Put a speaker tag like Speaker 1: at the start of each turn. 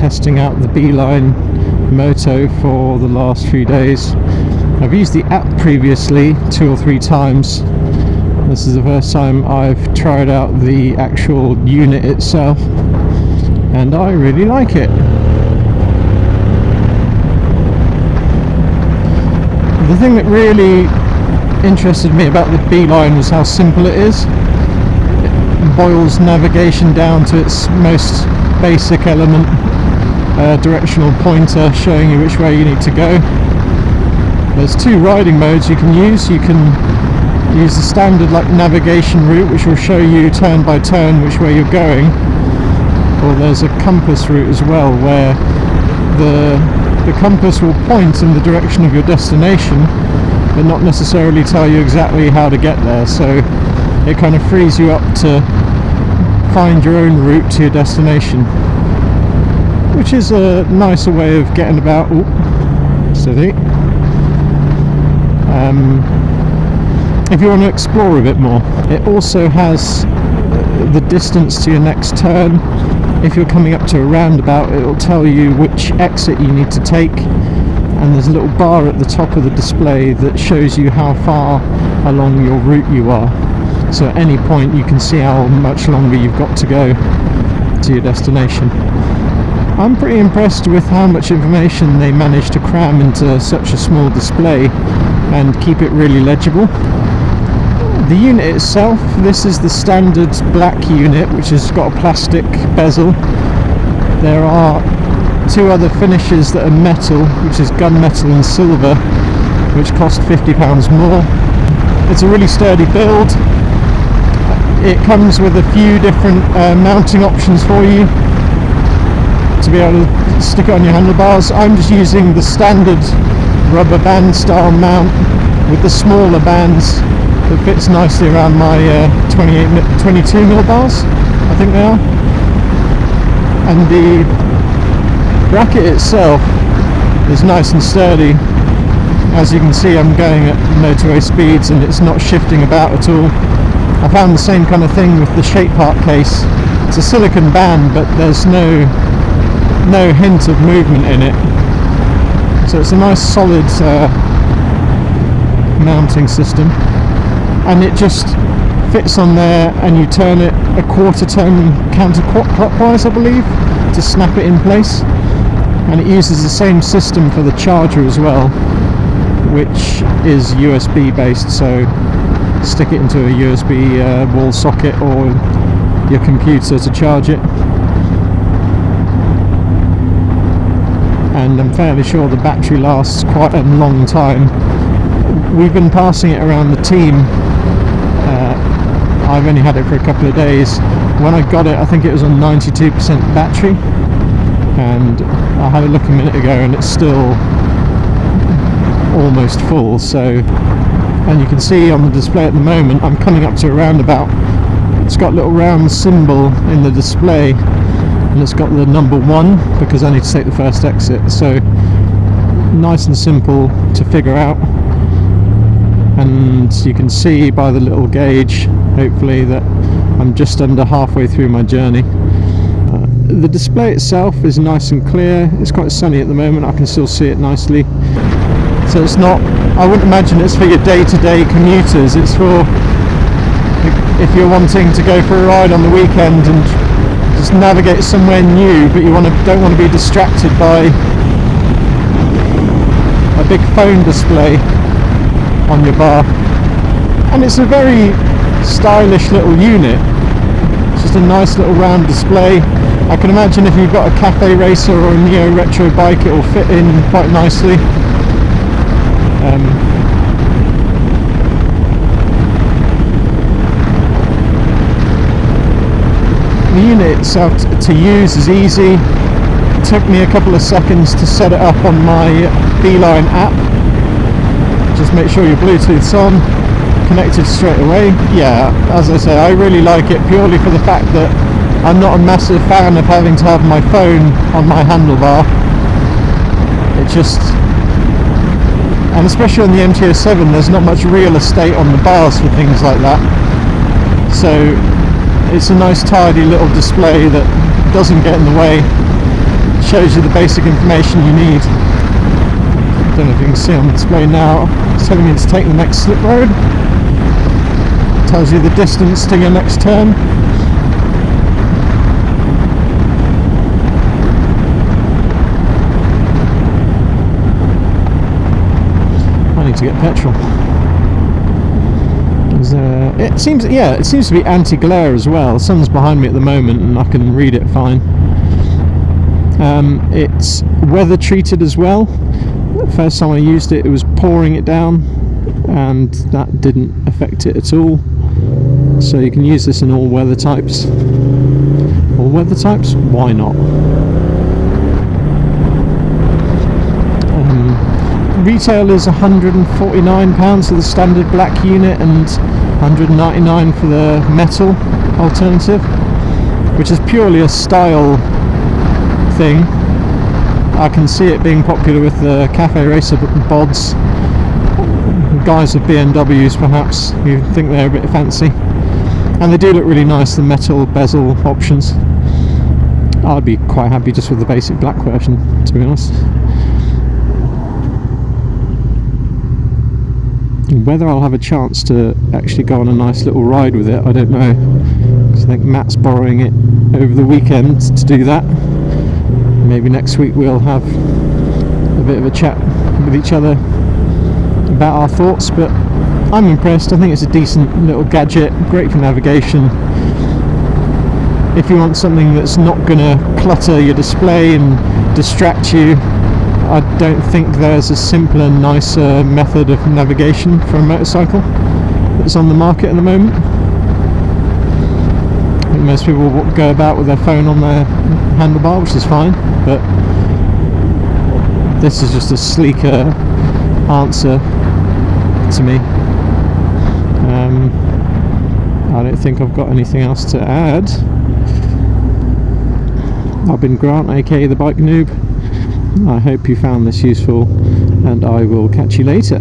Speaker 1: testing out the Beeline Moto for the last few days. I've used the app previously 2 or 3 times. This is the first time I've tried out the actual unit itself, and I really like it. The thing that really interested me about the Beeline was how simple it is. It boils navigation down to its most basic element, directional pointer showing you which way you need to go. There's 2 riding modes you can use. You can use the standard navigation route, which will show you turn by turn which way you're going, or there's a compass route as well, where the compass will point in the direction of your destination but not necessarily tell you exactly how to get there, so it kind of frees you up to find your own route to your destination, which is a nicer way of getting about. Ooh, steady. If you want to explore a bit more. It also has the distance to your next turn. If you're coming up to a roundabout, it will tell you which exit you need to take, and there's a little bar at the top of the display that shows you how far along your route you are. So at any point you can see how much longer you've got to go to your destination. I'm pretty impressed with how much information they managed to cram into such a small display and keep it really legible. The unit itself, this is the standard black unit, which has got a plastic bezel. There are 2 other finishes that are metal, which is gunmetal and silver, which cost £50 more. It's a really sturdy build. It comes with a few different mounting options for you to be able to stick it on your handlebars. I'm just using the standard rubber band style mount with the smaller bands that fits nicely around my 22mm bars, I think they are. And the bracket itself is nice and sturdy. As you can see, I'm going at motorway speeds and it's not shifting about at all. I found the same kind of thing with the shape part case. It's a silicon band, but there's no hint of movement in it. So it's a nice solid mounting system, and it just fits on there, and you turn it a quarter turn counterclockwise, I believe, to snap it in place. And it uses the same system for the charger as well, which is USB based, so stick it into a USB wall socket or your computer to charge it. And I'm fairly sure the battery lasts quite a long time. We've been passing it around the team. I've only had it for a couple of days. When I got it, I think it was on 92% battery, and I had a look a minute ago and it's still almost full. So, and you can see on the display at the moment, I'm coming up to a roundabout. It's got a little round symbol in the display, and it's got the number 1 because I need to take the first exit. So nice and simple to figure out, and you can see by the little gauge, hopefully, that I'm just under halfway through my journey. The display itself is nice and clear. It's quite sunny at the moment, I can still see it nicely. So it's not, I wouldn't imagine it's for your day-to-day commuters. It's for if you're wanting to go for a ride on the weekend and just navigate somewhere new, but you don't want to be distracted by a big phone display on your bar. And it's a very stylish little unit. It's just a nice little round display. I can imagine if you've got a cafe racer or a neo retro bike, it will fit in quite nicely. The unit itself to use is easy. It took me a couple of seconds to set it up on my Beeline app. Just make sure your Bluetooth's on, connected straight away. Yeah, as I say, I really like it purely for the fact that I'm not a massive fan of having to have my phone on my handlebar. It just, and especially on the MT-07, there's not much real estate on the bars for things like that. So it's a nice tidy little display that doesn't get in the way. shows you the basic information you need. I don't know if you can see on the display now. It's telling me to take the next slip road. It tells you the distance to your next turn. I need to get petrol. It seems to be anti-glare as well. The sun's behind me at the moment and I can read it fine. It's weather treated as well. The first time I used it, it was pouring it down and that didn't affect it at all. So you can use this in all weather types. All weather types? Why not? Retail is £149 for the standard black unit and £199 for the metal alternative, which is purely a style thing. I can see it being popular with the cafe racer bods, guys with BMWs perhaps, who think they're a bit fancy, and they do look really nice, the metal bezel options. I'd be quite happy just with the basic black version, to be honest. Whether I'll have a chance to actually go on a nice little ride with it, I don't know, because I think Matt's borrowing it over the weekend to do that. Maybe next week we'll have a bit of a chat with each other about our thoughts, but I'm impressed. I think it's a decent little gadget, great for navigation. If you want something that's not going to clutter your display and distract you, I don't think there's a simpler, nicer method of navigation for a motorcycle that's on the market at the moment. I think most people will go about with their phone on their handlebar, which is fine, but this is just a sleeker answer to me. I don't think I've got anything else to add. I've been Grant, aka the Bike Noob. I hope you found this useful, and I will catch you later.